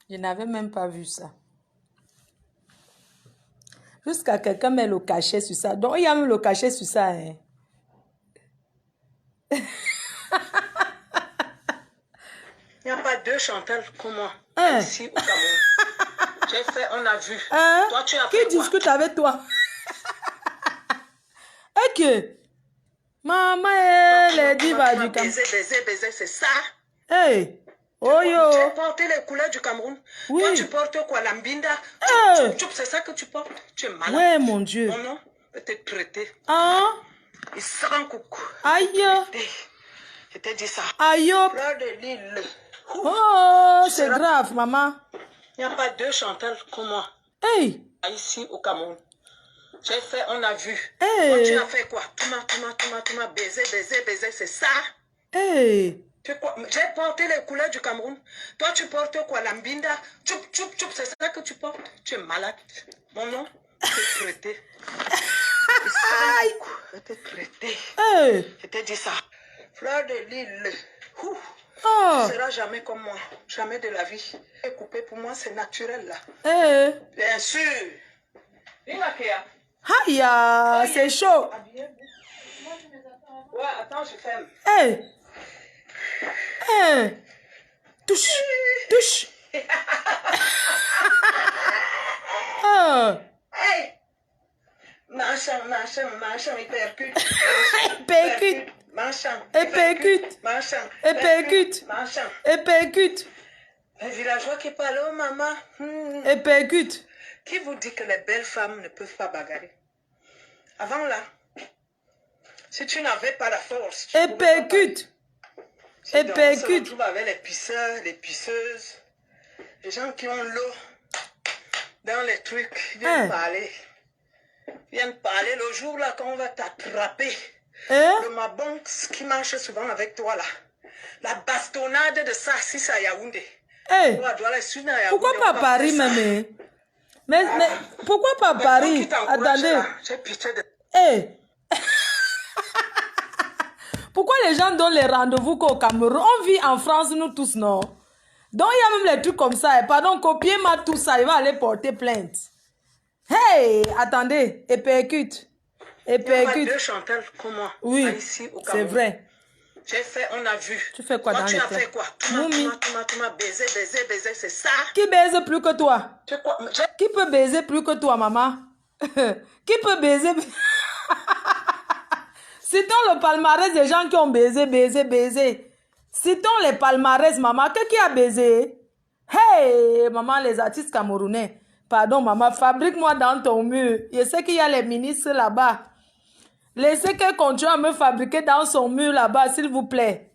Je n'avais même pas vu ça. Jusqu'à quelqu'un met le cachet sur ça. Donc, il y a même le cachet sur ça. Hein. Il n'y a pas deux Chantal comme moi. Ici au Cameroun. J'ai fait, on a vu. Toi, tu as fait qui discute avec toi? Et que maman, elle est diva du Cameroun. Baiser, c'est ça. Hey. Oh yo. Tu as porté les couleurs du Cameroun. Oui. Toi, tu portes quoi? L'ambinda. C'est ça que tu portes. Tu es malade. Ouais, mon Dieu. Mon nom peut te traiter. Ah. Il sera un coucou. Aïe. Je t'ai dit ça. Aïe. Fleur de Lille. Oh, c'est grave, maman. Il n'y a pas deux Chantal comme moi. Hey. Ici au Cameroun. J'ai fait, on a vu. Hey. Toi, tu as fait quoi? Tu m'as baisé, c'est ça. Hey. J'ai porté les couleurs du Cameroun. Toi, tu portes quoi? L'ambinda. C'est ça que tu portes. Tu es malade. Mon nom, c'est traité. Je t'ai traité. Hey. Je t'ai dit ça. Fleur de Lille. Tu ne seras jamais comme moi. Jamais de la vie. Et coupé pour moi, c'est naturel là. Hey. Bien sûr. Aïe, c'est chaud. Ouais, attends, je ferme. Hey. Hey. Touche. Touche. Hey. Marchand, il percute. Percute. Marchand. Et percute. Marchand. Et percute. Marchand. Et percute. Les villageois qui parlent, oh maman. Et percute. Qui vous dit que les belles femmes ne peuvent pas bagarrer? Avant là, si tu n'avais pas la force. Et percute. Et percute. On se retrouve avec les pisseurs, les pisseuses, les gens qui ont l'eau dans les trucs, ils viennent parler. Ils viennent parler le jour là quand on va t'attraper. Le mabonx qui marche souvent avec toi là. La bastonnade de ça, si ça Yaoundé. Hey. Pourquoi pas Paris même? Mais pourquoi pas Paris? Attendez. Hey. Pourquoi les gens donnent les rendez-vous qu'au Cameroun? On vit en France, nous tous, non? Donc, il y a même les trucs comme ça. Pardon, copiez-moi tout ça. Il va aller porter plainte. Hey, attendez. Et percute. Et percute. Il y a deux Chantal comme moi. Oui, c'est vrai. J'ai fait, on a vu. Tu fais quoi dans les tu as terres? fait quoi? Tu m'as baisé, c'est ça? Qui baise plus que toi? Qui peut baiser plus que toi, maman? Qui peut baiser? Citons le palmarès des gens qui ont baisé. Citons les palmarès, maman. Qui a baisé? Hey, maman, les artistes camerounais. Pardon, maman, fabrique-moi dans ton mur. Je sais qu'il y a les ministres là-bas. Laissez qu'elle continue à me fabriquer dans son mur là-bas, s'il vous plaît.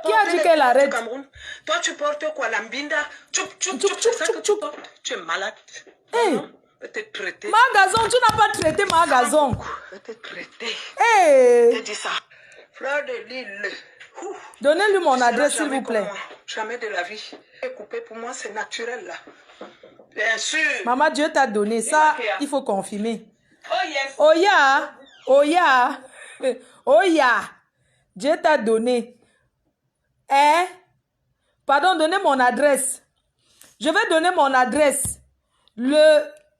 Qui a dit qu'elle arrête? Toi, tu portes quoi? L'ambinda? Tu es malade. Hey. Traité. Magazon, tu n'as pas traité Magazon. Je t'ai traité. Hey. Je t'ai dit ça. Fleur de Lille. Donnez-lui mon adresse, s'il vous plaît. Jamais de la vie. Coupé pour moi, c'est naturel là. Bien sûr. Maman, Dieu t'a donné ça. Il faut confirmer. Oh yes. Oh yeah. Dieu t'a donné. Hein? Pardon, donnez mon adresse. Je vais donner mon adresse.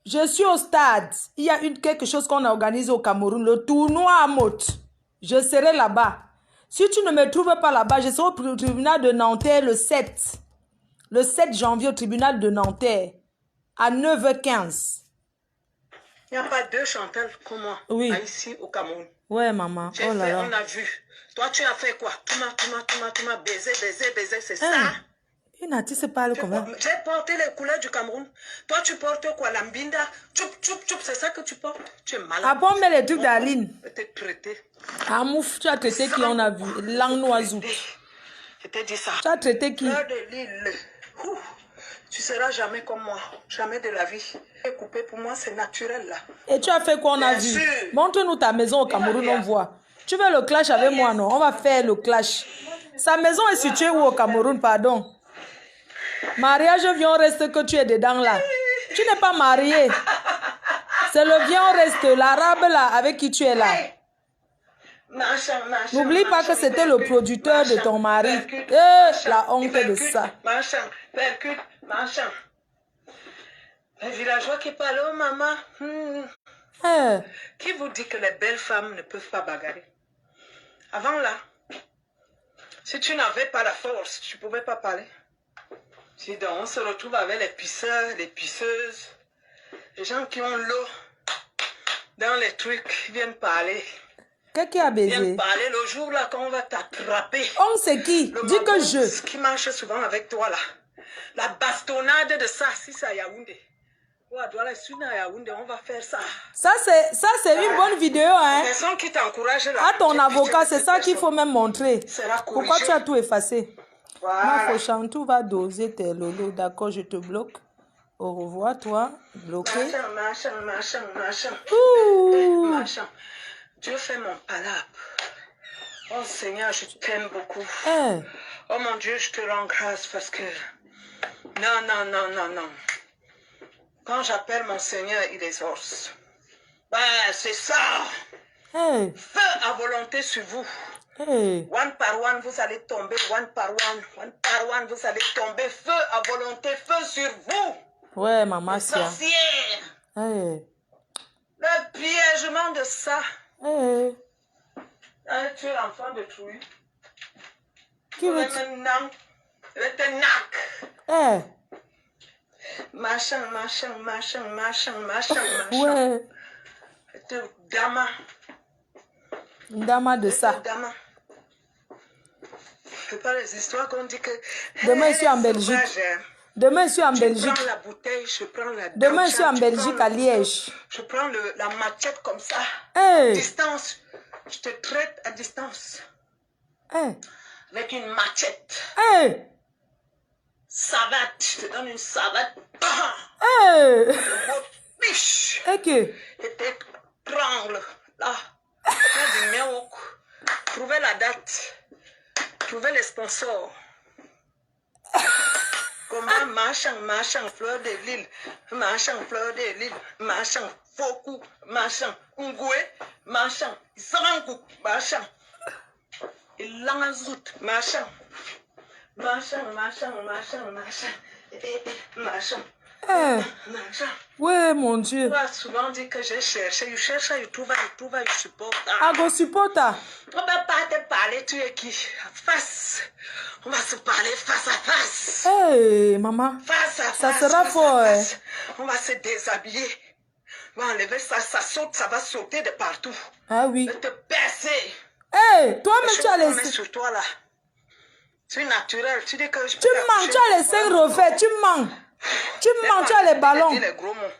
Je suis au stade. Il y a quelque chose qu'on organise au Cameroun. Le tournoi à Mot. Je serai là-bas. Si tu ne me trouves pas là-bas, je serai au tribunal de Nanterre le 7. Le 7 janvier au tribunal de Nanterre. À 9h15. Il n'y a pas deux Chantal comme moi. Oui. Ici au Cameroun. Ouais, maman. J'ai fait, on a vu. Toi, tu as fait quoi? Tu m'as baisé, c'est ça? Une artiste parle comme ça. J'ai porté les couleurs du Cameroun. Toi, tu portes quoi? L'ambinda? C'est ça que tu portes. Tu es malade. Après, on met les trucs d'Aline. Je t'ai traité. Ah, mouf, tu as traité qui on a vu? Langue noiseau. Je t'ai dit ça. Tu as traité qui? Fleur de Lille. Tu seras jamais comme moi. Jamais de la vie. Coupé pour moi, c'est naturel là. Et tu as fait quoi on a vu? Montre-nous ta maison au Cameroun, on voit. Tu veux le clash avec moi, non? On va faire le clash. Sa maison est située où au Cameroun, pardon? Mariage, viens, on reste que tu es dedans là. Tu n'es pas marié. C'est le viens, on reste, l'arabe là, avec qui tu es là. N'oublie pas que c'était le producteur de ton mari. La honte de ça. Les villageois qui parlent, oh maman. Qui vous dit que les belles femmes ne peuvent pas bagarrer? Avant là, si tu n'avais pas la force, tu ne pouvais pas parler. Si donc on se retrouve avec les pisseurs, les pisseuses, les gens qui ont l'eau dans les trucs, ils viennent parler. Qu'est-ce qui a baisé? Viens parler le jour là quand on va t'attraper. On c'est qui? Dis que je. Qui marche souvent avec toi là. La bastonnade de ça, si c'est à Yaoundé. On va faire ça. Ça c'est une bonne vidéo, hein? Personne qui t'encourage là. À ton avocat, c'est ça qu'il faut même montrer. Pourquoi tu as tout effacé? Voilà. Ma Foshantou va doser tes lolos. D'accord, je te bloque. Au revoir, toi. Bloqué. Machin. Dieu fait mon palabre. Oh Seigneur, je t'aime beaucoup. Oh mon Dieu, je te rends grâce parce que... Non. Quand j'appelle mon Seigneur, il exauce. Ben, c'est ça. Feu à volonté sur vous. One par one, vous allez tomber. One par one, vous allez tomber. Feu à volonté, feu sur vous. Ouais, maman, c'est sorcière. Le piégement de ça. Tu es l'enfant de Trouille. Qui veut maintenant? Le tenac. Machin. Ouais. Dama. Dama de ça. Dama. C'est pas les histoires qu'on dit que... Demain, je suis en Belgique. Demain, je suis en Belgique. Je prends la bouteille, je prends la... Demain, je suis en Belgique, à Liège. Je prends la machette comme ça. Distance. Je te traite à distance. Avec une machette. Savate. Je te donne une savate. Biche. Et t'étrangle. Là. Trouvez la date. Trouvez les sponsors. Comment machin, fleur de l'île, machin, foku, machin, ngoué, machin, sankou, machin, langazout, machin. Ouais, mon Dieu. Tu as souvent dit que j'ai cherché, tu cherches, tu trouves, tu supportes. Ah, go supporte. On ne va pas te parler, tu es qui? Face. On va se parler face à face. Maman. Face à face. Ça sera fort. On va se déshabiller. On va enlever ça, ça saute, ça va sauter de partout. Ah oui. Je vais te percer. Toi-même, tu as les... sur toi là. Tu es naturel. Tu dis que je peux... Tu mens, tu as les seins refaits, tu mens. Tu mens, tu as les ballons. Dis les gros mots.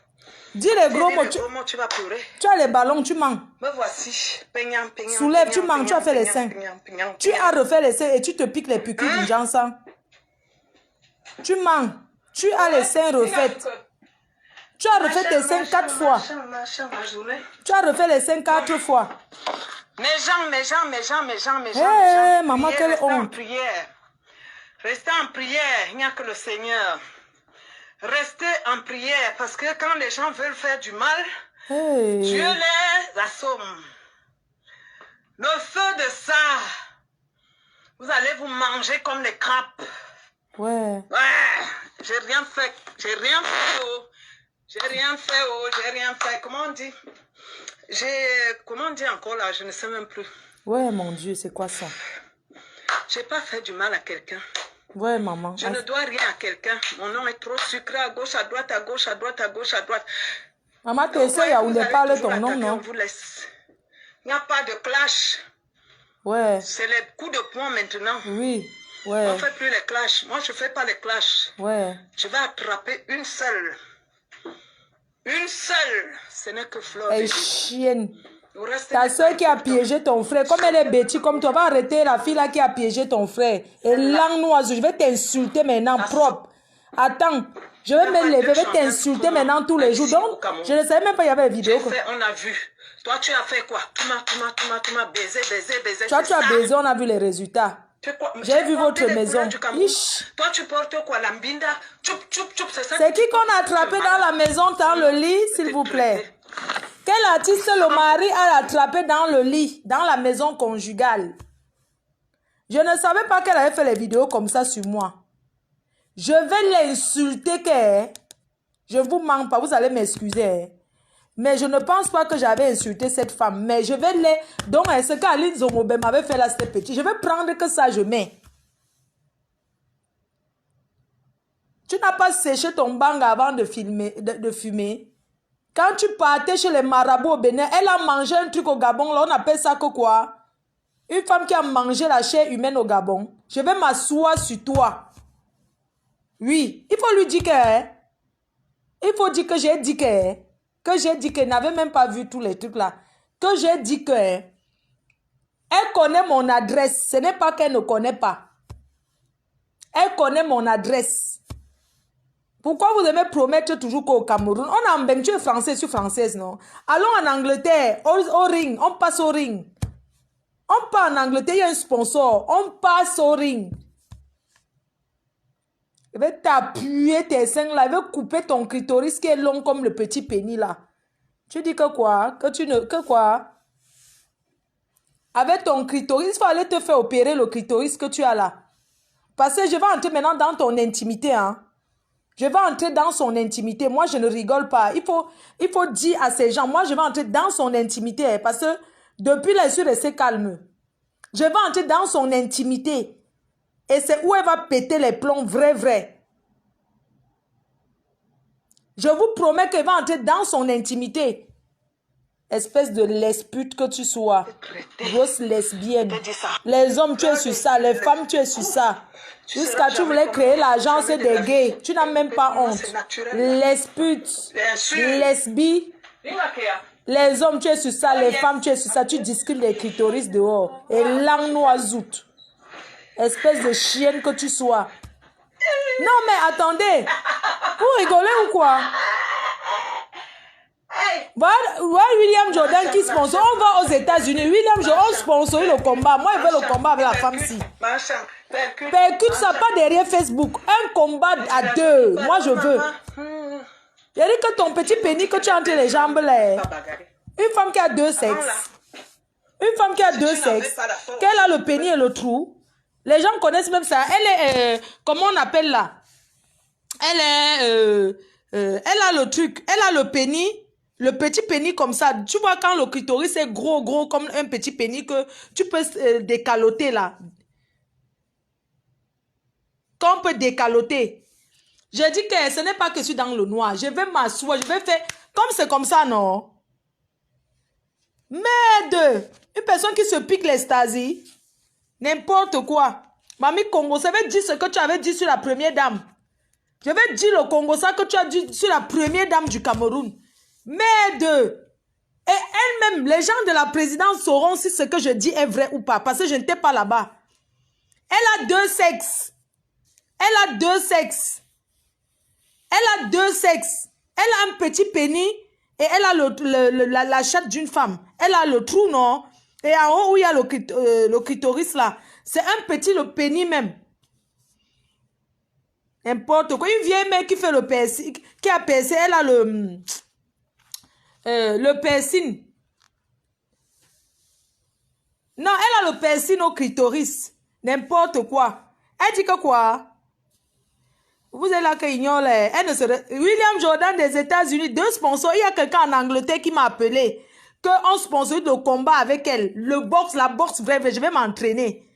Dis les gros mots. Tu vas pleurer. Tu as les ballons, tu mens. Me voici. Soulève, tu mens, tu as fait les seins. Tu as refait les seins et tu te piques les piqûres du genre ça. Tu mens. Tu as les seins refaits. Tu as refait tes seins 4 fois. Tu as refait les seins 4 fois. Mes gens. Maman, quelle honte. Restez en prière. Il n'y a que le Seigneur. Restez en prière parce que quand les gens veulent faire du mal, Dieu les assomme. Le feu de ça, vous allez vous manger comme les crapes. Ouais, j'ai rien fait. J'ai rien fait. Comment on dit? Comment on dit encore là? Je ne sais même plus. Ouais, mon Dieu, c'est quoi ça? J'ai pas fait du mal à quelqu'un. Ouais, maman. Je ne dois rien à quelqu'un. Mon nom est trop sucré à gauche, à droite. Maman, tu essaies à où ne parle ton nom, non? Il n'y a pas de clash. Ouais. C'est les coups de poing maintenant. Oui, ouais. On ne fait plus les clashs. Moi, je ne fais pas les clashs. Ouais. Je vais attraper une seule. Une seule. Ce n'est que Fleur. Elle chienne. Ta soeur qui a piégé ton frère, comme elle est bêtise, comme toi, va arrêter la fille là qui a piégé ton frère. Et langue je vais t'insulter maintenant, propre. Attends, je vais me lever, je vais t'insulter maintenant tous les jours. Donc, je ne savais même pas qu'il y avait des vidéos. On a vu. Toi, tu as fait quoi? Tu m'as baisé. Toi, tu as baisé, on a vu les résultats. J'ai vu votre maison. Toi, tu portes quoi? L'ambinda? C'est qui qu'on a attrapé dans la maison, dans le lit, s'il vous plaît? Quel artiste le mari a attrapé dans le lit, dans la maison conjugale? Je ne savais pas qu'elle avait fait les vidéos comme ça sur moi. Je vais l'insulter que... Je vous mens pas, vous allez m'excuser. Mais je ne pense pas que j'avais insulté cette femme. Mais je vais les... Donc, ce qu'Aline Zomobe m'avait fait là, c'était petit. Je vais prendre que ça, je mets. Tu n'as pas séché ton bang avant de fumer. Quand tu partais chez les marabouts au Bénin, elle a mangé un truc au Gabon. Là, on appelle ça que quoi? Une femme qui a mangé la chair humaine au Gabon. Je vais m'asseoir sur toi. Oui, il faut lui dire que... Il faut dire que j'ai dit que... j'ai dit qu'elle n'avait même pas vu tous les trucs là. Que j'ai dit que... Elle connaît mon adresse. Ce n'est pas qu'elle ne connaît pas. Elle connaît mon adresse. Pourquoi vous aimez promettre toujours qu'au Cameroun? On a un tu es français, je suis française, non? Allons en Angleterre, au ring, on passe au ring. On part en Angleterre, il y a un sponsor. On passe au ring. Il va t'appuyer tes seins là. Il va couper ton clitoris qui est long comme le petit pénis là. Tu dis que quoi? Que quoi? Avec ton clitoris, il faut aller te faire opérer le clitoris que tu as là. Parce que je vais entrer maintenant dans ton intimité, hein. Je vais entrer dans son intimité. Moi, je ne rigole pas. Il faut dire à ces gens, moi, je vais entrer dans son intimité. Hein, parce que depuis là, je suis restée calme. Je vais entrer dans son intimité. Et c'est où elle va péter les plombs, vrai. Je vous promets qu'elle va entrer dans son intimité. Espèce de lespute que tu sois. Grosse lesbienne. Les hommes, tu es sur ça. Les femmes, tu es sur ça. Jusqu'à tu voulais créer l'agence des gays. Tu n'as même pas honte. Lespute. Lesbi. Les hommes, tu es sur ça. Les femmes, tu es sur ça. Tu discutes les clitoris dehors. Et langue noisoute. Espèce de chienne que tu sois. Non, mais attendez. Vous rigolez ou quoi? Voilà William Jordan qui sponsor. On va aux États-Unis. William Jordan sponsorise le combat. Moi, je veux le combat avec la femme-ci. Percute ça pas derrière Facebook. Un combat à deux. Moi, je veux. Il a dit que ton petit pénis que tu as entre les jambes là. Une femme qui a deux sexes. Une femme qui a deux sexes. Qu'elle a le pénis et le trou. Les gens connaissent même ça. Elle est... comment on appelle là? Elle est... elle a le truc. Elle a le pénis. Le petit pénis comme ça. Tu vois quand le clitoris est gros comme un petit pénis que tu peux décaloter là. Qu'on peut décaloter. Je dis que ce n'est pas que je suis dans le noir. Je vais m'asseoir. Je vais faire... Comme c'est comme ça, non? Merde! Une personne qui se pique les stasies. N'importe quoi. Mamie Congo, ça veut dire ce que tu avais dit sur la première dame. Je vais dire le Congo, ça que tu as dit sur la première dame du Cameroun. Merde! Et elle-même, les gens de la présidence sauront si ce que je dis est vrai ou pas. Parce que je n'étais pas là-bas. Elle a deux sexes. Elle a deux sexes. Elle a deux sexes. Elle a un petit pénis et elle a la chatte d'une femme. Elle a le trou, non? Et en haut où il y a le clitoris là. C'est un petit, le pénis même. N'importe quoi. Une vieille mère qui fait le piercing, qui a percé, elle a le piercing. Non, elle a le piercing au clitoris. N'importe quoi. Elle dit que quoi? Vous êtes là qui ignore les... Elle ne serait... William Jordan des États-Unis, deux sponsors. Il y a quelqu'un en Angleterre qui m'a appelé. Qu'on sponsorise le combat avec elle. Le boxe, la boxe, bref, je vais m'entraîner.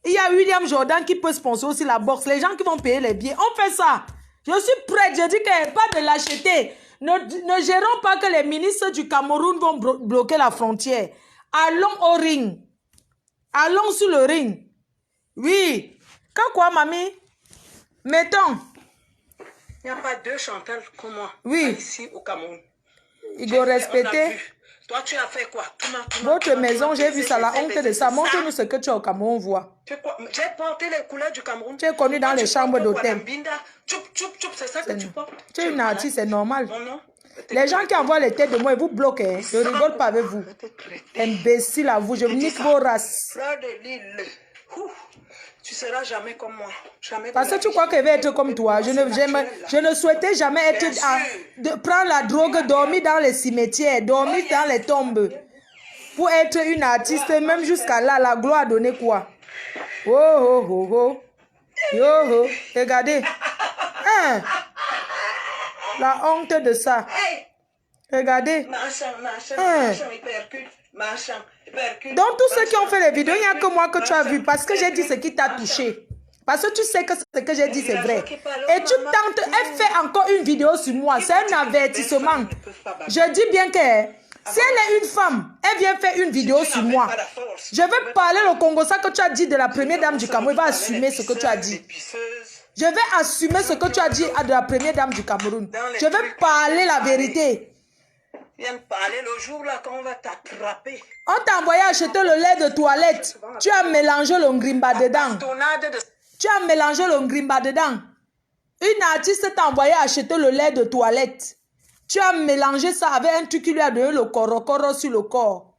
Il y a William Jordan qui peut sponsoriser aussi la boxe. Les gens qui vont payer les billets. On fait ça. Je suis prête. Je dis qu'il n'y a pas de lâcheté. Ne gérons pas que les ministres du Cameroun vont bloquer la frontière. Allons au ring. Allons sur le ring. Oui. Quand quoi, mamie? Mettons. Il n'y a pas deux Chantal comme moi. Oui. Ici au Cameroun. Il doit respecter. Toi, tu as fait quoi? Votre maison, j'ai vu ça, la honte de ça. Montre-nous ce que tu as au Cameroun, voit. J'ai porté les couleurs du Cameroun. Tu es connu dans les chambres d'hôtel. C'est ça que tu portes. Tu es une artiste, c'est normal. Non. Les gens qui envoient les têtes de moi, ils vous bloquent. Hein. Je ne rigole pas avec vous. Imbécile à vous, je nique vos races. Fleur de l'île. Tu seras jamais comme moi. Jamais Parce que tu crois qu'elle va être comme toi. Je ne souhaitais jamais être prendre la drogue, dormir dans les cimetières, dormir dans les tombes. Pour être une artiste, même jusqu'à là, la gloire a donné quoi? Oh, oh, oh, oh. Yo, oh. Regardez. Hein? La honte de ça. Regardez. Hein? Donc, tous ceux qui ont fait les vidéos, il n'y a que moi que tu as vu. Parce que j'ai dit ce qui t'a touché. Parce que tu sais que ce que j'ai dit, c'est vrai. Et tu tentes, elle fait encore une vidéo sur moi. C'est un avertissement. Je dis bien que si elle est une femme, elle vient faire une vidéo sur moi. Je vais parler le Congo, ça que tu as dit de la première dame du Cameroun. Il va assumer ce que tu as dit. Je vais assumer ce que tu as dit de la première dame du Cameroun. Je vais parler la vérité. Viens parler le jour là qu'on va t'attraper. On t'a envoyé acheter le lait de toilette. Tu as mélangé le ngrimba dedans. Tu as mélangé le ngrimba dedans. Une artiste t'a envoyé acheter le lait de toilette. Tu as mélangé ça avec un truc qui lui a donné le corps sur le corps.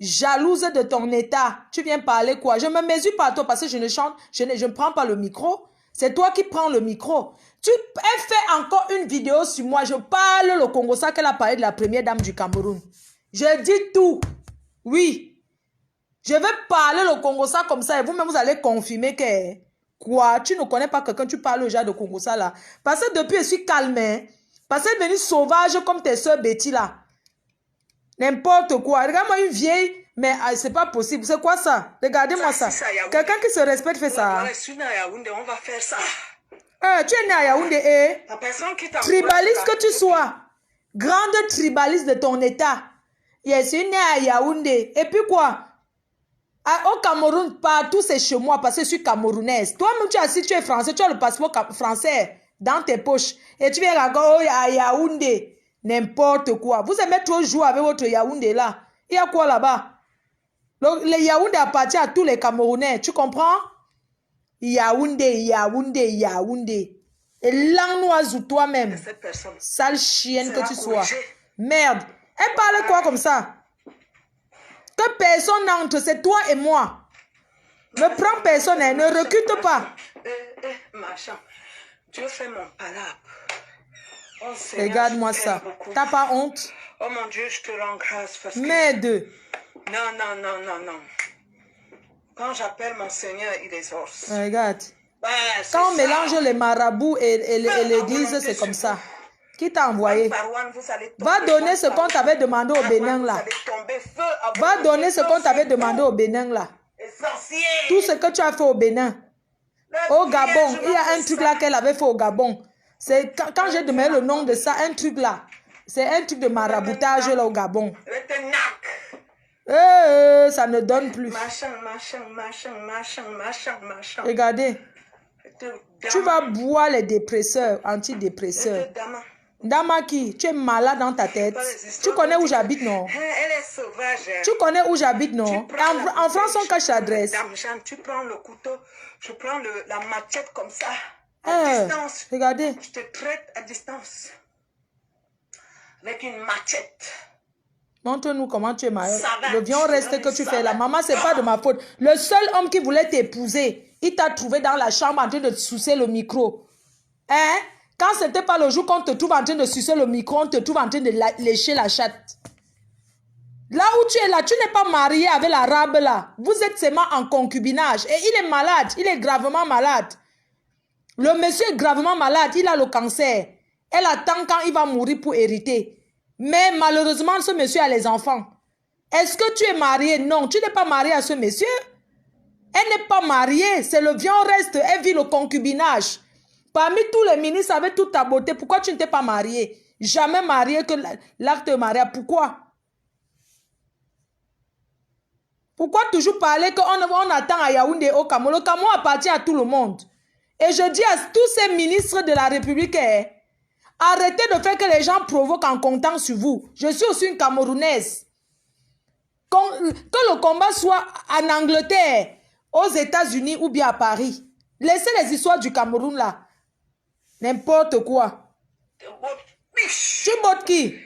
Jalouse de ton état. Tu viens parler quoi? Je me mesure pas à toi parce que je ne chante, je ne prends pas le micro. C'est toi qui prends le micro. Elle fait encore une vidéo sur moi. Je parle le Congo, ça qu'elle a parlé de la première dame du Cameroun. Je dis tout. Oui. Je vais parler le Congo, ça comme ça et vous-même vous allez confirmer que... Quoi? Tu ne connais pas quelqu'un, tu parles au genre de Congo, ça là. Parce que depuis, je suis calme. Hein? Parce qu'elle est devenue sauvage comme tes soeurs Betty là. N'importe quoi. Regarde-moi une vieille... Mais c'est pas possible. C'est quoi ça? Regardez-moi ça. Quelqu'un qui se respecte fait ça. On va faire ça. Tu es né à Yaoundé. Tribaliste que tu sois. Grande tribaliste de ton état. Je suis né à Yaoundé. Et puis quoi? Au Cameroun, partout c'est chez moi parce que je suis camerounaise. Toi-même, si tu es français, tu as le passeport français dans tes poches. Et tu viens à Yaoundé. N'importe quoi. Vous aimez trop jouer avec votre Yaoundé là. Il y a quoi là-bas? Le Yaoundé appartient à tous les Camerounais. Tu comprends? Yaoundé, Yaoundé, Yaoundé. Et l'anoise ou toi-même. Sale chienne que tu sois. Merde. Elle parle quoi comme ça? Que personne n'entre, c'est toi et moi. Ne prends personne, ne recrute pas. Machin. Dieu fait mon palabre. Oh, regarde-moi ça. T'as pas honte? Oh mon Dieu, je te rends grâce parce que... Merde. Non. Quand j'appelle mon Seigneur, il exauce. Regarde. Quand on mélange les marabouts et l'église, c'est comme ça. Qui t'a envoyé? Va donner ce qu'on t'avait demandé au Bénin là. Va donner ce qu'on t'avait demandé au Bénin là. Tout ce que tu as fait au Bénin. Au Gabon. Il y a un truc là qu'elle avait fait au Gabon. C'est quand j'ai demandé le nom de ça, un truc là. C'est un truc de maraboutage là au Gabon. Ça ne donne plus. Regardez. Tu vas boire les dépresseurs, antidépresseurs. Damaki, tu es malade dans ta tête. Tu connais où j'habite, non? Elle est sauvage. Tu connais où j'habite, non? En France, on cache l'adresse. Tu prends le couteau, je prends la machette comme ça. À distance. Regardez. Je te traite à distance. Avec une machette. Montre-nous comment tu es malade. Le viol reste que tu fais là. Maman, c'est pas de ma faute. Le seul homme qui voulait t'épouser, il t'a trouvé dans la chambre en train de te sucer le micro. Hein? Quand c'était pas le jour qu'on te trouve en train de sucer le micro, on te trouve en train de lécher la chatte. Là où tu es là, tu n'es pas marié avec l'arabe là. Vous êtes seulement en concubinage. Et il est malade. Il est gravement malade. Le monsieur est gravement malade. Il a le cancer. Elle attend quand il va mourir pour hériter. Mais malheureusement, ce monsieur a les enfants. Est-ce que tu es marié? Non, tu n'es pas marié à ce monsieur. Elle n'est pas mariée. C'est le viol reste. Elle vit le concubinage. Parmi tous les ministres avec toute ta beauté, pourquoi tu ne t'es pas marié? Jamais marié que l'acte de mariage. Pourquoi? Pourquoi toujours parler qu'on attend à Yaoundé au Cameroun? Le Cameroun appartient à tout le monde. Et je dis à tous ces ministres de la République, arrêtez de faire que les gens provoquent en comptant sur vous. Je suis aussi une Camerounaise. Que le combat soit en Angleterre, aux États-Unis ou bien à Paris. Laissez les histoires du Cameroun là. N'importe quoi. Tu bottes qui?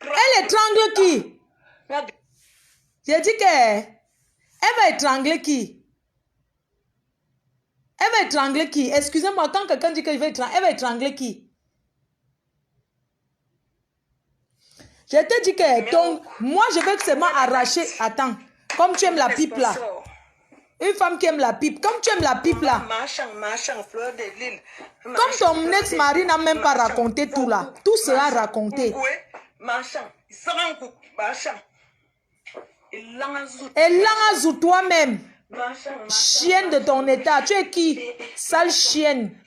Elle étrangle qui? J'ai dit qu'elle va étrangler qui? Elle va étrangler qui? Excusez-moi, quand quelqu'un dit qu'il va étrangler, elle va étrangler qui? Je te dis que ton... Moi, je veux seulement arracher... Attends, comme tu aimes la pipe là. Une femme qui aime la pipe. Comme tu aimes la pipe là. Comme ton ex-mari n'a même pas raconté tout là. Tout sera raconté. Et l'angazou toi-même. Chienne de ton état. Tu es qui? Sale chienne.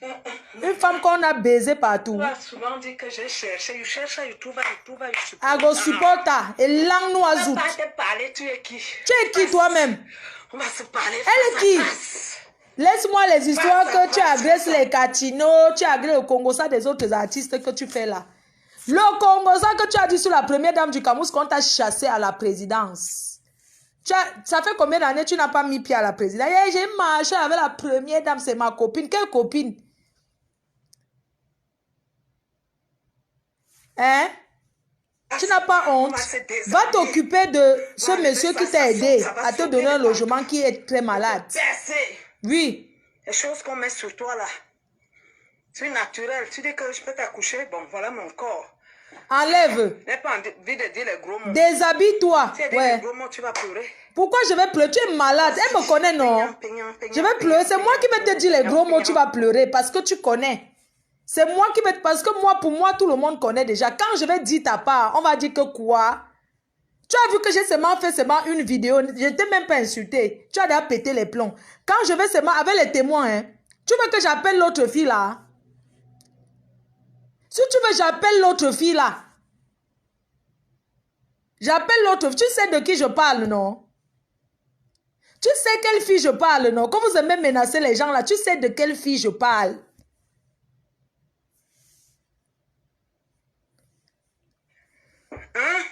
Une femme qu'on a baisé partout. Souvent dit que j'ai cherché. Je cherche à YouTube. Ago supporta. Et lang noisout. Tu es qui? Tu es qui toi-même? On va se parler. Elle est qui? Laisse-moi les histoires que tu agresses les Katinos, tu agresses le Congo, ça des autres artistes que tu fais là. Le Congo, ça que tu as dit sur la première dame du Cameroun qu'on t'a chassé à la présidence. Ça fait combien d'années tu n'as pas mis pied à la présidence? J'ai marché avec la première dame, c'est ma copine. Quelle copine? Hein? Tu n'as pas honte? Va t'occuper de ce monsieur qui t'a aidé à te donner un logement qui est très malade. Oui. Les choses qu'on met sur toi là, c'est naturel. Tu dis que je peux t'accoucher, bon voilà mon corps. Enlève. Je n'ai pas envie de dire les gros mots. Déshabille-toi. Si elle dit les gros mots, tu vas pleurer. Pourquoi je vais pleurer? Tu es malade. Elle me connaît, non? Je vais pleurer. C'est moi qui vais te dire les gros mots, tu vas pleurer parce que tu connais. C'est moi qui vais... Parce que moi, pour moi, tout le monde connaît déjà. Quand je vais dire ta part, on va dire que quoi? Tu as vu que j'ai seulement fait une vidéo. Je ne t'ai même pas insulté. Tu as déjà pété les plombs. Quand je vais seulement avec les témoins, hein, tu veux que j'appelle l'autre fille là? Si tu veux, j'appelle l'autre fille là. J'appelle l'autre fille. Tu sais de qui je parle, non? Tu sais quelle fille je parle, non? Quand vous aimez menacer les gens là, tu sais de quelle fille je parle. Hein?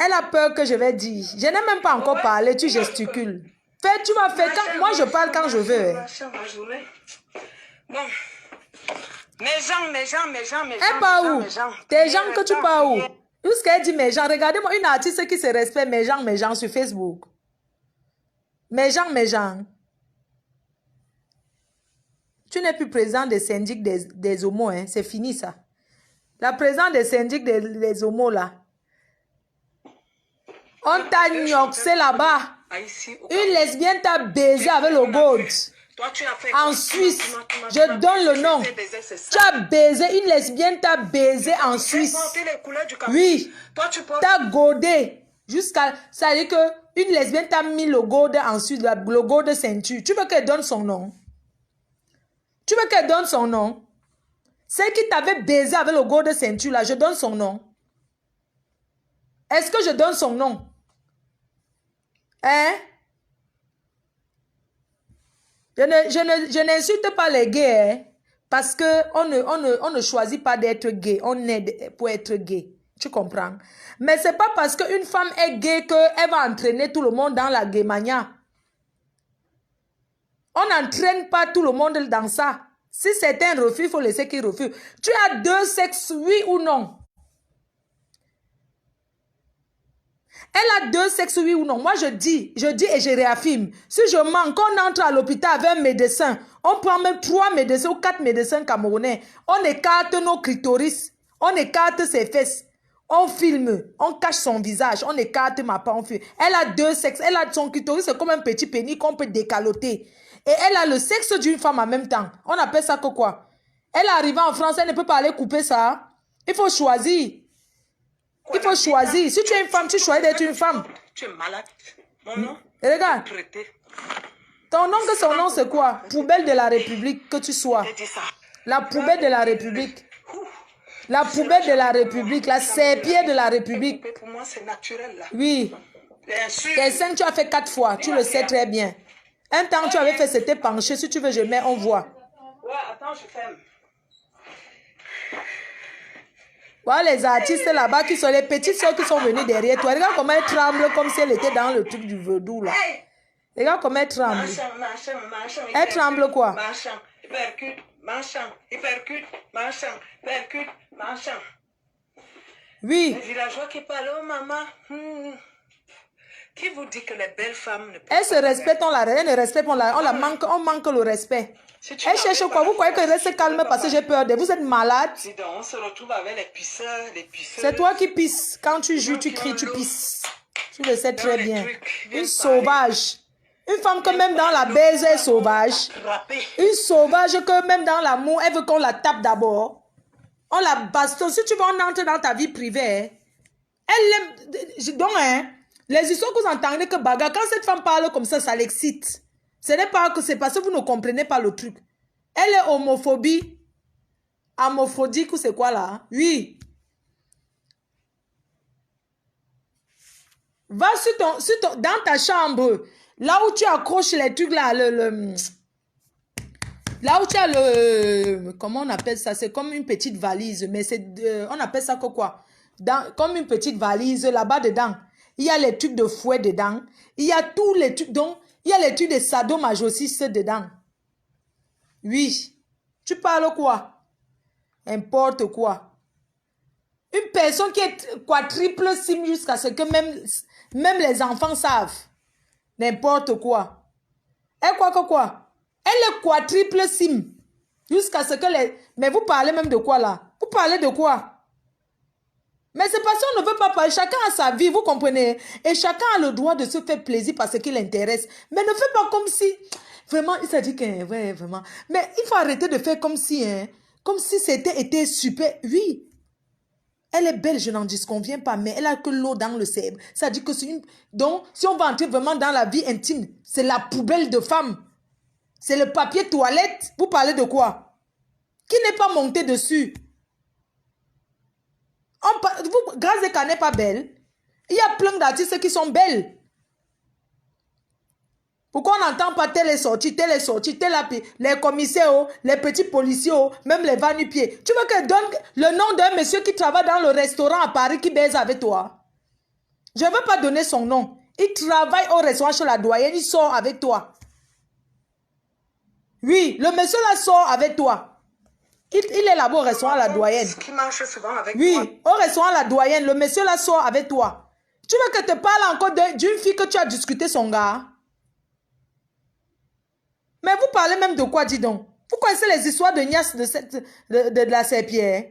Elle a peur que je vais dire. Je n'ai même pas encore parlé, tu gesticules. Fais, tu vas faire quand... Moi, je parle quand je veux. Bon. Mes gens. Elle part où? Tes gens que tu pars où? Où qu'elle dit mes gens? Regardez-moi une artiste qui se respecte, mes gens sur Facebook. Mes gens. Tu n'es plus président des syndics des homos, hein. C'est fini ça. La présidente des syndics des homos là. On t'a gnoxé là-bas. Une lesbienne t'a baisé avec le gold. En Suisse. Je donne le nom. Tu as baisé. Une lesbienne t'a baisé en Suisse. Oui. T'as godé. Jusqu'à... Ça veut dire que une lesbienne t'a mis le gold en Suisse. Le gold de ceinture. Tu veux qu'elle donne son nom? Tu veux qu'elle donne son nom? Celle qui t'avait baisé avec le gold de ceinture là. Je donne son nom. Est-ce que je donne son nom? Hein? Je n'insulte pas les gays, hein, parce qu'on ne choisit pas d'être gay. On est pour être gay. Tu comprends? Mais ce n'est pas parce qu'une femme est gay qu'elle va entraîner tout le monde dans la gaymania. On n'entraîne pas tout le monde dans ça. Si certains refusent, il faut laisser qu'ils refusent. Tu as deux sexes, oui ou non? Elle a deux sexes, oui ou non? Moi, je dis et je réaffirme. Si je manque, on entre à l'hôpital avec un médecin. On prend même 3 médecins ou 4 médecins camerounais. On écarte nos clitoris. On écarte ses fesses. On filme. On cache son visage. On écarte ma part. On filme. Elle a deux sexes. Elle a son clitoris, c'est comme un petit pénis qu'on peut décaloter. Et elle a le sexe d'une femme en même temps. On appelle ça que quoi? Elle est arrivée en France, elle ne peut pas aller couper ça. Il faut choisir. Il faut choisir. Si tu es une femme, tu choisis d'être une femme. Tu es malade. Mon nom? Et regarde. Ton nom, que son nom, c'est quoi? Poubelle de la République, que tu sois. La poubelle de la République. La poubelle de la République. La serpillère de la République. Pour moi, c'est naturel là. Oui. Tes seins, tu as fait 4 fois. Tu le sais très bien. Un temps, tu avais fait, c'était penché. Si tu veux, je mets, on voit. Ouais, attends, je ferme. Voilà les artistes là-bas qui sont les petites soeurs qui sont venues derrière toi. Regarde comment elles tremblent comme si elles étaient dans le truc du vaudou là. Regarde comment elles tremblent. Elles tremblent quoi? Oui. Les villageois qui parlent, oh maman. Qui vous dit que les belles femmes ne peuvent Elle se pas respecte, elle ne respecte, on manque le respect. Si tu Elle n'avais cherche pas quoi? Vous fait croyez que je ça, reste tu calme pourrais parce que pas j'ai peur de vous? Êtes malade? Dis donc, on se retrouve avec les pisseurs, les pisseuses. C'est toi qui pisses. Quand tu joues, gens tu qui cries, ont tu l'eau pisses. Tu le sais dans très les bien. trucs, Une viennent sauvage. Une femme que parler. même dans la Le baise jour est là, on va sauvage. t'attraper. Une sauvage que même dans l'amour, elle veut qu'on la tape d'abord. On la bastonne. Si tu veux, on entre dans ta vie privée. Hein. Elle aime. Donc, hein, les histoires que vous entendez que bagarre, quand cette femme parle comme ça l'excite. Ce n'est pas que c'est parce que vous ne comprenez pas le truc. Elle est homophobie. Homophobique ou c'est quoi là? Hein? Oui. Va dans ta chambre. Là où tu accroches les trucs là. Là où tu as le... Comment on appelle ça? C'est comme une petite valise. Mais c'est... on appelle ça que quoi? Comme une petite valise. Là-bas dedans. Il y a les trucs de fouet dedans. Il y a tous les trucs. Donc, il y a les trucs de sadomasochistes dedans. Oui. Tu parles quoi? N'importe quoi. Une personne qui est quadruple sim jusqu'à ce que même les enfants savent. N'importe quoi. Elle croit que quoi? Elle est quadruple sim. Jusqu'à ce que les... Mais vous parlez même de quoi là? Vous parlez de quoi? Mais c'est parce qu'on ne veut pas parler. Chacun a sa vie, vous comprenez? Et chacun a le droit de se faire plaisir parce qu'il l'intéresse. Mais ne fais pas comme si... Vraiment, il s'est dit que... Ouais, vraiment. Mais il faut arrêter de faire comme si... Hein, comme si c'était été super... Oui. Elle est belle, je n'en disconviens pas, mais elle a que l'eau dans le cerveau. Ça dit que c'est une... Donc, si on va entrer vraiment dans la vie intime, c'est la poubelle de femme. C'est le papier toilette. Vous parlez de quoi? Qui n'est pas monté dessus? Grazeka n'est pas belle. Il y a plein d'artistes qui sont belles. Pourquoi on n'entend pas telle est sortie, telle est sortie, telle a les commissaires, les petits policiers, même les va-nu-pieds. Tu veux que je donne le nom d'un monsieur qui travaille dans le restaurant à Paris qui baise avec toi? Je ne veux pas donner son nom. Il travaille au restaurant chez la doyenne, il sort avec toi. Oui, le monsieur là sort avec toi. Il est là-bas au restaurant la doyenne. Qui marche souvent avec oui, toi. Au restaurant la doyenne, le monsieur là sort avec toi. Tu veux que je te parle encore d'une fille que tu as discuté son gars? Mais vous parlez même de quoi, dis donc? Vous connaissez les histoires de Nias de la Serpillère?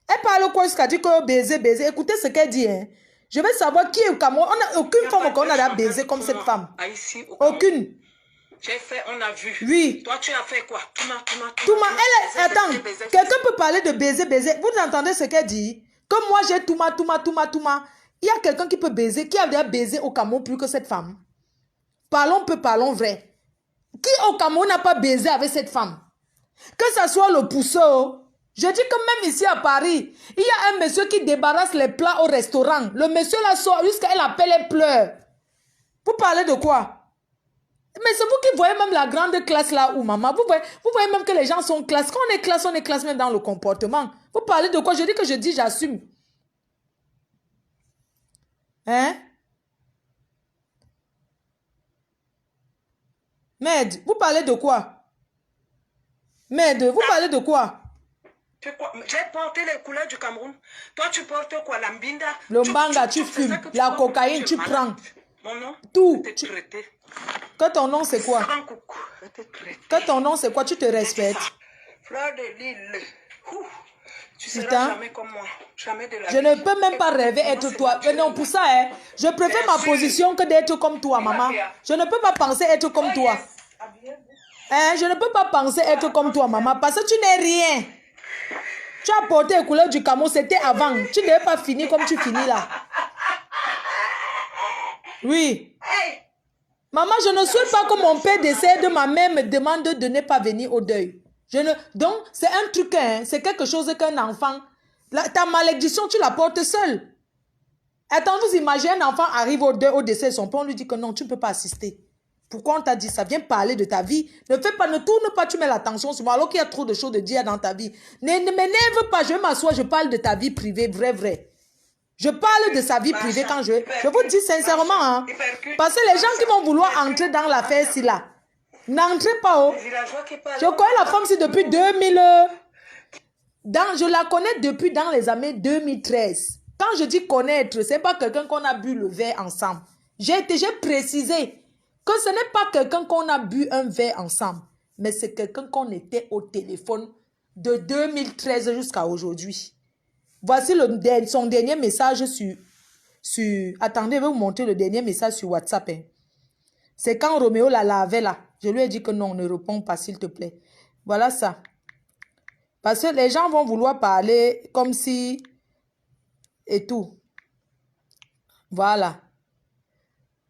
Elle parle quoi jusqu'à dire que baiser. Écoutez ce qu'elle dit. Hein. Je veux savoir qui est au Cameroun. On n'a aucune femme qu'on a baisé comme cette femme. Aucune. J'ai fait, on a vu. Oui. Toi, tu as fait quoi? Touma, elle est... Attends, quelqu'un peut parler de baiser. Vous entendez ce qu'elle dit? Comme moi, j'ai Touma. Il y a quelqu'un qui peut baiser, qui a déjà baisé au Cameroun plus que cette femme. Parlons vrai. Qui au Cameroun n'a pas baisé avec cette femme? Que ce soit le pousseur. Je dis que même ici à Paris, il y a un monsieur qui débarrasse les plats au restaurant. Le monsieur là sort jusqu'à elle appelle et pleure. Vous parlez de quoi? Mais c'est vous qui voyez même la grande classe là où, maman. Vous voyez même que les gens sont classe. Quand on est classe même dans le comportement. Vous parlez de quoi? Je dis que j'assume. Hein? Merde, vous parlez de quoi? Merde, vous parlez de quoi? J'ai porté les couleurs du Cameroun. Toi, tu portes quoi? La mbinda? Le mbanga, tu fumes. La cocaïne, tu prends. Mon nom? Tout. Traité. Que ton nom, c'est quoi? Que ton nom, c'est quoi? Tu te respectes. Fleur de l'île. Tu seras jamais comme moi. Jamais de la je vie. ne peux même pas rêver être toi. Mais non, pour ça, hein, je préfère ma position que d'être comme toi, maman. Je ne peux pas penser être comme toi. Hein, je ne peux pas penser être comme toi, maman, parce que tu n'es rien. Tu as porté les couleurs du Cameroun, c'était avant. Tu ne devais pas finir comme tu finis là. Oui. Maman, je ne souhaite pas que mon père décède, ma mère me demande de ne pas venir au deuil. Donc, c'est un truc, hein, c'est quelque chose qu'un enfant... ta malédiction, tu la portes seule. Attends, vous imaginez un enfant arrive au décès de son père, on lui dit que non, tu ne peux pas assister. Pourquoi on t'a dit ça? Viens parler de ta vie. Ne tourne pas, tu mets l'attention sur moi alors qu'il y a trop de choses de dire dans ta vie. Ne m'énerve pas, je m'assois, je parle de ta vie privée, vrai. Je parle de sa vie privée quand je vous dis sincèrement, hein, parce que les gens qui vont vouloir entrer dans l'affaire ci là, n'entrez pas. Je connais la femme ci depuis 2000. Je la connais depuis dans les années 2013. Quand je dis connaître, c'est pas quelqu'un qu'on a bu le verre ensemble. J'ai précisé que ce n'est pas quelqu'un qu'on a bu un verre ensemble, mais c'est quelqu'un qu'on était au téléphone de 2013 jusqu'à aujourd'hui. Voici son dernier message sur... Attendez, je vais vous montrer le dernier message sur WhatsApp. Hein. C'est quand Roméo la lavait là. Je lui ai dit que non, ne réponds pas s'il te plaît. Voilà ça. Parce que les gens vont vouloir parler comme si... Et tout. Voilà.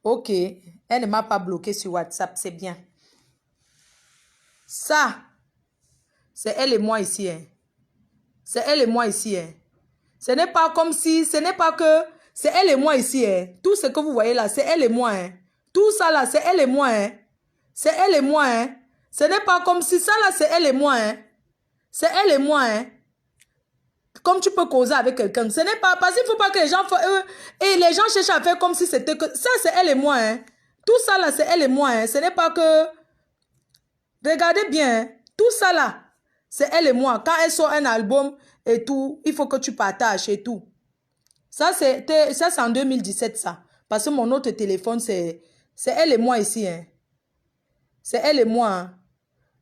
Ok. Elle ne m'a pas bloqué sur WhatsApp. C'est bien. Ça. C'est elle et moi ici. Hein. C'est elle et moi ici. Hein. Ce n'est pas comme si... Ce n'est pas que... C'est elle et moi ici. Hein. Tout ce que vous voyez là, c'est elle et moi. Hein. Tout ça là, c'est elle et moi. Hein. C'est elle et moi. Hein. Ce n'est pas comme si ça là, c'est elle et moi. Hein. C'est elle et moi. Hein. Comme tu peux causer avec quelqu'un. Ce n'est pas... Parce qu'il ne faut pas que les gens... et les gens cherchent à faire comme si c'était que... Ça, c'est elle et moi. Hein. Tout ça là, c'est elle et moi. Hein. Ce n'est pas que... Regardez bien. Hein. Tout ça là, c'est elle et moi. Quand elle sort un album et tout, il faut que tu partages et tout. Ça, c'est en 2017, ça. Parce que mon autre téléphone, c'est elle et moi ici. Hein. C'est elle et moi. Hein.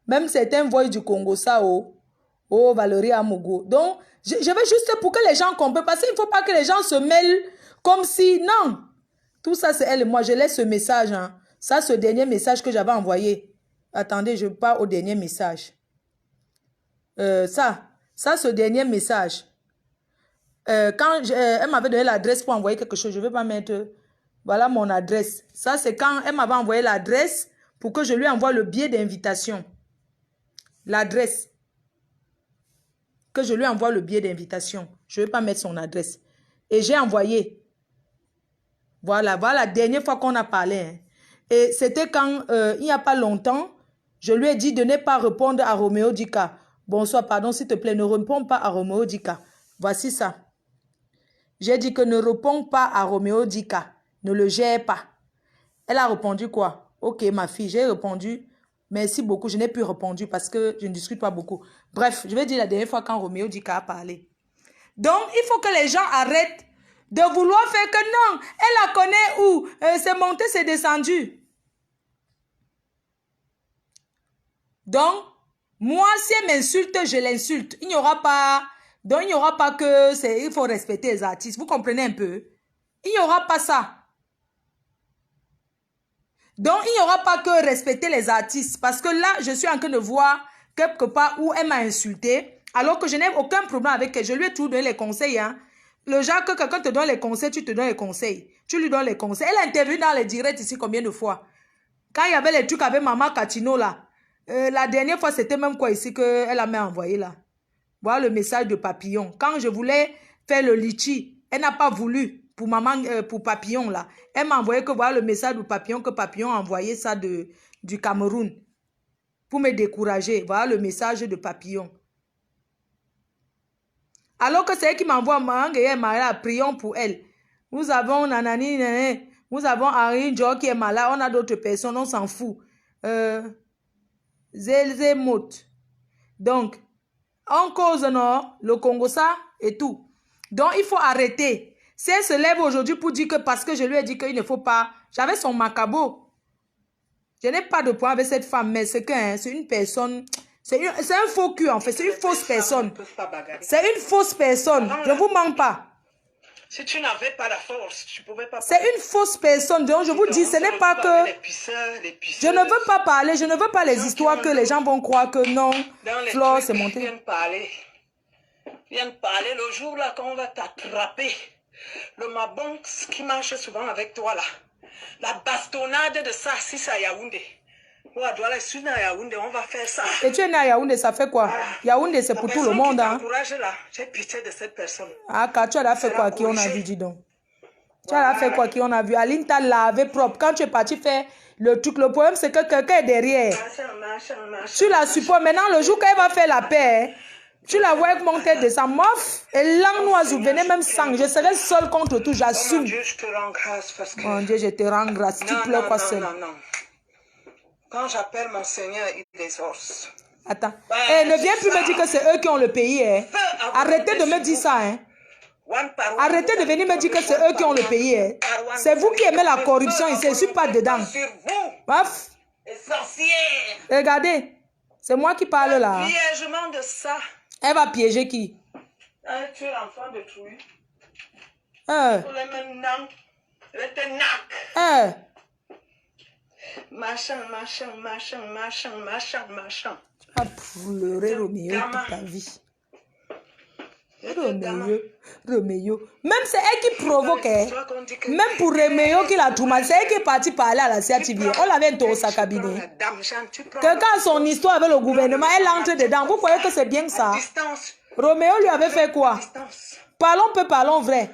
Même certains voient du Congo, ça, oh, Valérie Amogo. Donc, je vais juste pour que les gens comprennent. Parce qu'il ne faut pas que les gens se mêlent comme si... Non. Tout ça, c'est elle et moi. Je laisse ce message. Hein. Ça, ce dernier message que j'avais envoyé. Attendez, je pars au dernier message. Ça, ce dernier message. Quand elle m'avait donné l'adresse pour envoyer quelque chose, je ne vais pas mettre... Voilà mon adresse. Ça, c'est quand elle m'avait envoyé l'adresse pour que je lui envoie le billet d'invitation. L'adresse. Que je lui envoie le billet d'invitation. Je ne vais pas mettre son adresse. Et j'ai envoyé. Voilà la dernière fois qu'on a parlé. Hein. Et c'était quand, il n'y a pas longtemps, je lui ai dit de ne pas répondre à Roméo Dika. Bonsoir, pardon, s'il te plaît, ne réponds pas à Roméo Dika. Voici ça. J'ai dit que ne réponds pas à Roméo Dika. Ne le gère pas. Elle a répondu quoi? Ok, ma fille, j'ai répondu. Merci beaucoup. Je n'ai plus répondu parce que je ne discute pas beaucoup. Bref, je vais dire la dernière fois quand Roméo Dika a parlé. Donc, il faut que les gens arrêtent de vouloir faire que non. Elle la connaît où? C'est monté, c'est descendu. Donc, moi, si elle m'insulte, je l'insulte. Il n'y aura pas... Donc, il n'y aura pas que... Il faut respecter les artistes. Vous comprenez un peu? Il n'y aura pas ça. Donc, il n'y aura pas que respecter les artistes. Parce que là, je suis en train de voir quelque part où elle m'a insulté. Alors que je n'ai aucun problème avec elle. Je lui ai tout donné les conseils. Hein. Le genre que quelqu'un te donne les conseils, tu te donnes les conseils. Tu lui donnes les conseils. Elle a interviewé dans les directs ici combien de fois? Quand il y avait les trucs avec Maman Catino là. La dernière fois, c'était même quoi ici qu'elle a même envoyé là. Voilà le message de Papillon. Quand je voulais faire le litchi, elle n'a pas voulu pour maman, pour Papillon là. Elle m'a envoyé que voilà le message de Papillon, que Papillon a envoyé ça du Cameroun. Pour me décourager. Voilà le message de Papillon. Alors que c'est elle qui m'envoie prions pour elle. Nous avons Nanani, nanani, nous avons Henri Joe qui est malade, on a d'autres personnes, on s'en fout. Zelzemot. Donc, on cause non, le Congo ça et tout. Donc, il faut arrêter. Si elle se lève aujourd'hui pour dire que parce que je lui ai dit qu'il ne faut pas, j'avais son macabo. Je n'ai pas de point avec cette femme, mais c'est une personne, c'est un faux cul en fait, c'est une fausse personne. C'est une fausse personne, je ne vous mens pas. Si tu n'avais pas la force, tu ne pouvais pas. C'est une fausse personne, donc je vous dis, ce n'est pas que... Je ne veux pas parler, je ne veux pas les histoires que les gens vont croire que non, Flore, c'est monté. Viens parler le jour là quand on va t'attraper. Le mabon qui marche souvent avec toi là. La bastonnade de ça, si c'est à Yaoundé. On va faire ça. Et tu es né à Yaoundé, ça fait quoi? Yaoundé, c'est pour tout le monde. Hein? J'ai pitié de cette personne. Ah, quand tu as fait quoi qui on a vu, dis donc? Tu as fait quoi qui on a vu? Aline t'a lavé propre. Quand tu es parti faire le truc, le problème c'est que quelqu'un est derrière. Tu la supportes. Maintenant, le jour qu'elle va faire la paix, tu la vois avec mon tête de sa mof et langue noise, vous venez même sang. Je serai seule contre tout, j'assume. Mon Dieu, je te rends grâce parce que... Mon Dieu, je te rends grâce. Tu pleures quoi seul? Non. Quand j'appelle mon Seigneur, il exauce. Attends. Ne viens plus me dire que c'est eux qui ont le pays. Hein. Arrêtez de me dire ça. Hein. Arrêtez de venir me dire que c'est eux qui ont le pays. Hein. C'est vous qui aimez la corruption ici. Je ne suis pas dedans. Paf. Regardez. C'est moi qui parle là. Piégement de ça. Elle va piéger qui? Tu es l'enfant de Trouille. Hein. Machin. Tu vas pleurer Roméo toute ta vie. Roméo. Même c'est elle qui provoque. Hein. Même pour Roméo qui l'a traumatisé, c'est elle qui est partie parler à la CRTV. On l'avait dans sa cabinet. Quelqu'un a son histoire avec le gouvernement, elle entre dedans. Vous croyez que c'est bien que ça? Roméo lui avait fait quoi? Parlons peu, parlons vrai.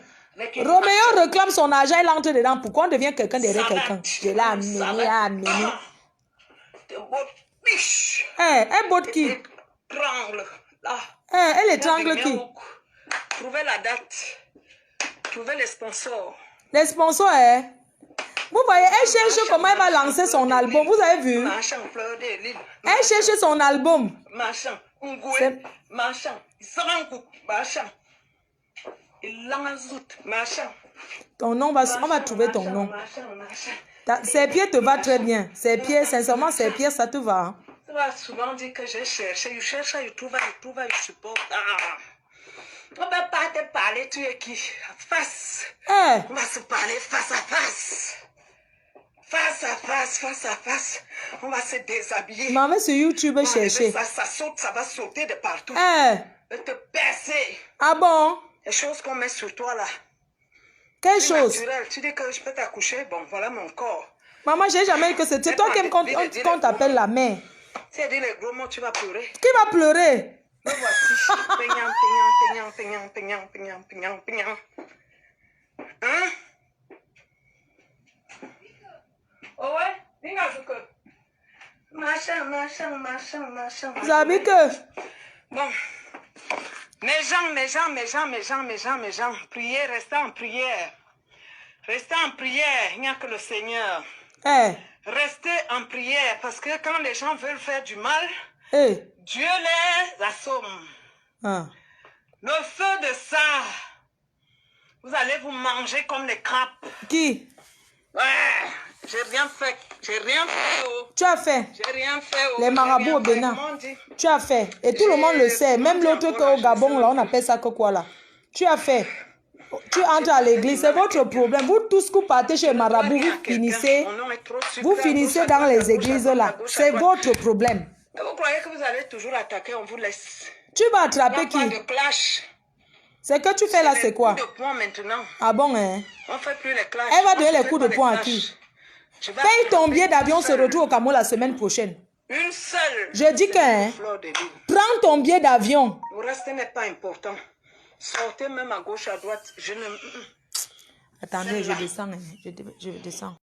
Roméo réclame son argent, il entre dedans. Pourquoi on devient quelqu'un derrière quelqu'un? Je l'ai amené. Elle botte qui? Elle étrangle qui? Trouvez la date. Trouvez les sponsors. Les sponsors, hein? Vous voyez, elle cherche comment elle va lancer son album. Vous avez vu? Elle cherche son album. Ton nom, on va trouver ton nom. Ses pieds te va très bien. Ses pieds, sincèrement, ses pieds, ça te va. Tu vas souvent dire que j'ai cherché. Je cherche, je trouve, je supporte. On ne va pas te parler, tu es qui? Face. On va se parler face à face. Face à face. On va se déshabiller. Maman sur YouTube chercher. Ça saute, ça va sauter de partout. Te percer. Ah bon? Les choses qu'on met sur toi là. Quelle chose? Naturel. Tu dis que je peux t'accoucher. Bon, voilà mon corps. Maman, j'ai jamais dit que c'était toi qui aimes qu'on t'appelle la mère. Si elle dit les gros mots, tu vas pleurer. Qui va pleurer? Me voici. Peignant. Hein? Oh ouais? Machin. Zabike. Bon. Mes gens. Priez, restez en prière. Restez en prière. Il n'y a que le Seigneur. Restez en prière. Parce que quand les gens veulent faire du mal, Dieu les assomme. Le feu de ça, vous allez vous manger comme les crapes. Qui? Ouais, j'ai rien fait. Tu as fait. J'ai rien fait. Les marabouts au Bénin. Tu as fait. Et tout le monde le sait. Même l'autre au Gabon, là, on appelle ça que quoi là? Tu as fait. Tu entres à l'église, c'est votre problème. Vous tous qui partez chez Marabout, vous finissez dans les églises là. C'est votre problème. Vous croyez que vous allez toujours attaquer, on vous laisse. Tu vas attraper qui? De clash. C'est que tu fais là, c'est quoi? De poing maintenant. Ah bon, hein? On fait plus les clashs. Elle va donner les coups de poing à qui? Paye ton billet d'avion, se retrouve au Cameroun la semaine prochaine. Une seule. Je dis que, hein? Prends ton billet d'avion. Le reste n'est pas important. Sortez même à gauche, à droite. Attendez, je descends. Je descends.